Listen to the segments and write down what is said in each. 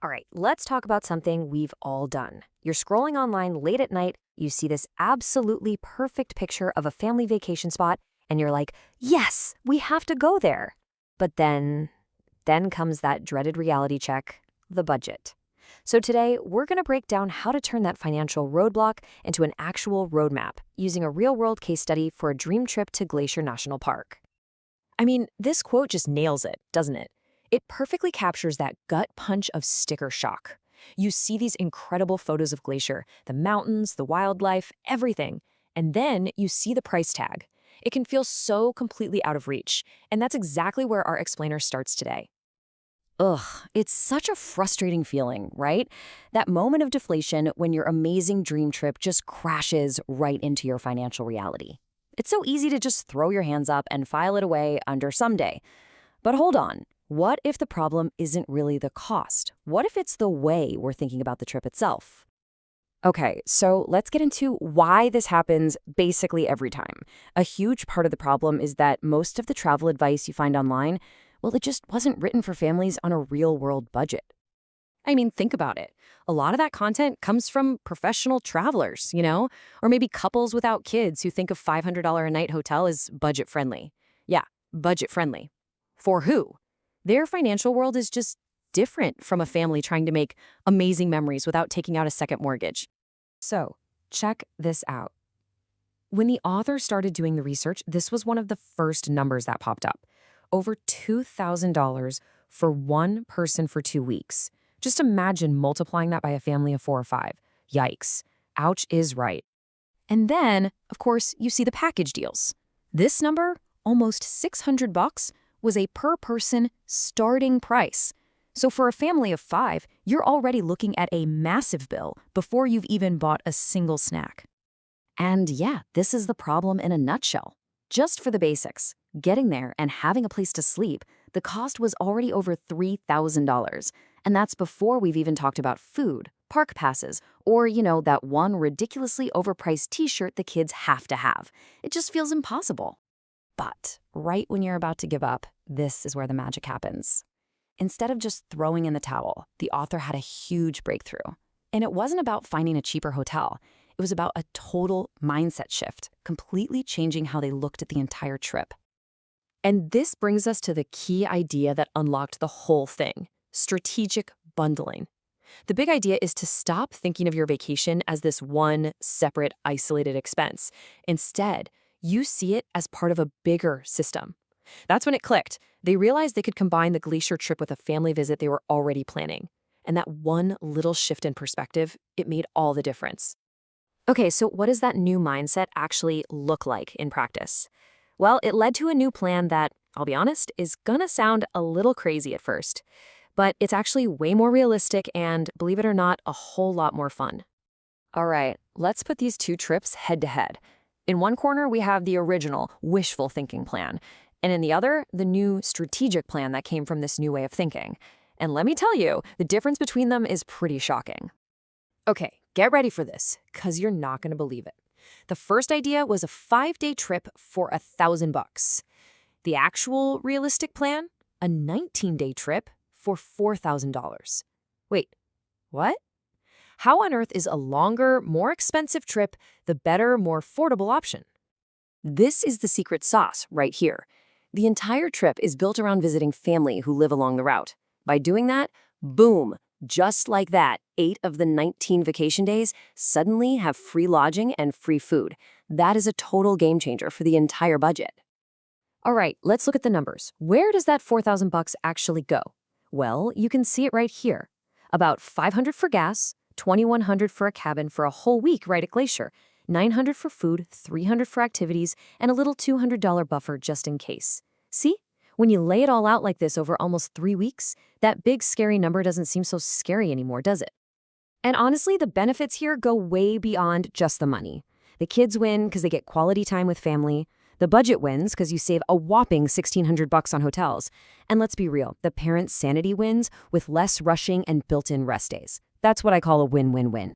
All right, let's talk about something we've all done. You're scrolling online late at night, you see this absolutely perfect picture of a family vacation spot, and you're like, yes, we have to go there. But then comes that dreaded reality check, the budget. So today, we're going to break down how to turn that financial roadblock into an actual roadmap using a real-world case study for a dream trip to Glacier National Park. I mean, this quote just nails it, doesn't it? It perfectly captures that gut punch of sticker shock. You see these incredible photos of Glacier, the mountains, the wildlife, everything, and then you see the price tag. It can feel so completely out of reach, and that's exactly where our explainer starts today. Ugh, it's such a frustrating feeling, right? That moment of deflation when your amazing dream trip just crashes right into your financial reality. It's so easy to just throw your hands up and file it away under someday. But hold on. What if the problem isn't really the cost? What if it's the way we're thinking about the trip itself? Okay, so let's get into why this happens basically every time. A huge part of the problem is that most of the travel advice you find online, well, it just wasn't written for families on a real-world budget. I mean, think about it. A lot of that content comes from professional travelers, or maybe couples without kids who think a $500 a night hotel is budget-friendly. Yeah, budget-friendly. For who? Their financial world is just different from a family trying to make amazing memories without taking out a second mortgage. So, check this out. When the author started doing the research, this was one of the first numbers that popped up. Over $2,000 for one person for 2 weeks. Just imagine multiplying that by a family of 4 or 5. Yikes. Ouch is right. And then, of course, you see the package deals. This number, almost $600, was a per-person starting price. So for a family of 5, you're already looking at a massive bill before you've even bought a single snack. And yeah, this is the problem in a nutshell. Just for the basics, getting there and having a place to sleep, the cost was already over $3,000. And that's before we've even talked about food, park passes, or, that one ridiculously overpriced t-shirt the kids have to have. It just feels impossible. But right when you're about to give up, this is where the magic happens. Instead of just throwing in the towel, the author had a huge breakthrough. And it wasn't about finding a cheaper hotel. It was about a total mindset shift, completely changing how they looked at the entire trip. And this brings us to the key idea that unlocked the whole thing: strategic bundling. The big idea is to stop thinking of your vacation as this one separate, isolated expense. Instead, you see it as part of a bigger system. That's when it clicked. They realized they could combine the Glacier trip with a family visit they were already planning. And that one little shift in perspective, it made all the difference. Okay, so what does that new mindset actually look like in practice? Well, it led to a new plan that, I'll be honest, is gonna sound a little crazy at first. But it's actually way more realistic and, believe it or not, a whole lot more fun. All right, let's put these two trips head to head. In one corner, we have the original wishful thinking plan, and in the other, the new strategic plan that came from this new way of thinking. And let me tell you, the difference between them is pretty shocking. Okay, get ready for this, because you're not going to believe it. The first idea was a 5-day trip for $1,000. The actual realistic plan? A 19-day trip for $4,000. Wait, what? How on earth is a longer, more expensive trip the better, more affordable option? This is the secret sauce right here. The entire trip is built around visiting family who live along the route. By doing that, boom, just like that, 8 of the 19 vacation days suddenly have free lodging and free food. That is a total game changer for the entire budget. All right, let's look at the numbers. Where does that $4,000 actually go? Well, you can see it right here. About $500 for gas, $2,100 for a cabin for a whole week right at Glacier, $900 for food, $300 for activities, and a little $200 buffer just in case. See? When you lay it all out like this over almost 3 weeks, that big scary number doesn't seem so scary anymore, does it? And honestly, the benefits here go way beyond just the money. The kids win because they get quality time with family. The budget wins because you save a whopping $1,600 on hotels. And let's be real, the parents' sanity wins with less rushing and built-in rest days. That's what I call a win-win-win.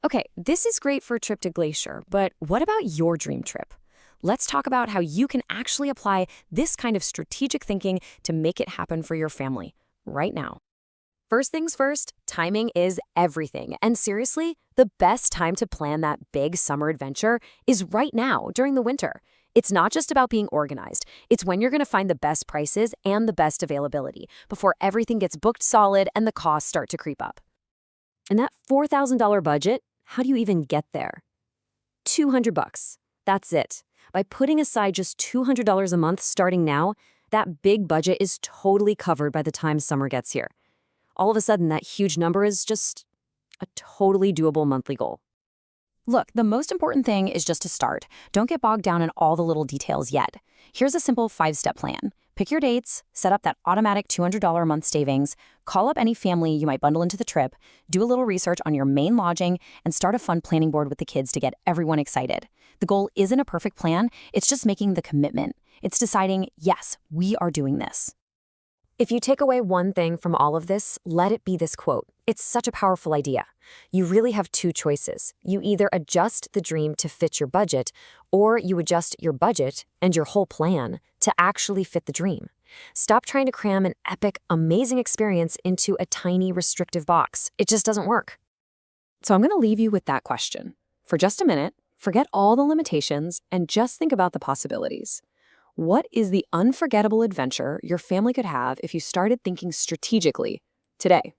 Okay, this is great for a trip to Glacier, but what about your dream trip? Let's talk about how you can actually apply this kind of strategic thinking to make it happen for your family right now. First things first, timing is everything. And seriously, the best time to plan that big summer adventure is right now during the winter. It's not just about being organized. It's when you're going to find the best prices and the best availability before everything gets booked solid and the costs start to creep up. And that $4,000 budget, how do you even get there? $200. That's it. By putting aside just $200 a month starting now, that big budget is totally covered by the time summer gets here. All of a sudden, that huge number is just a totally doable monthly goal. Look, the most important thing is just to start. Don't get bogged down in all the little details yet. Here's a simple 5-step plan. Pick your dates, set up that automatic $200 a month savings, call up any family you might bundle into the trip, do a little research on your main lodging, and start a fun planning board with the kids to get everyone excited. The goal isn't a perfect plan, it's just making the commitment. It's deciding, yes, we are doing this. If you take away one thing from all of this, let it be this quote. It's such a powerful idea. You really have two choices. You either adjust the dream to fit your budget, or you adjust your budget and your whole plan to actually fit the dream. Stop trying to cram an epic, amazing experience into a tiny, restrictive box. It just doesn't work. So I'm going to leave you with that question. For just a minute, forget all the limitations and just think about the possibilities. What is the unforgettable adventure your family could have if you started thinking strategically today?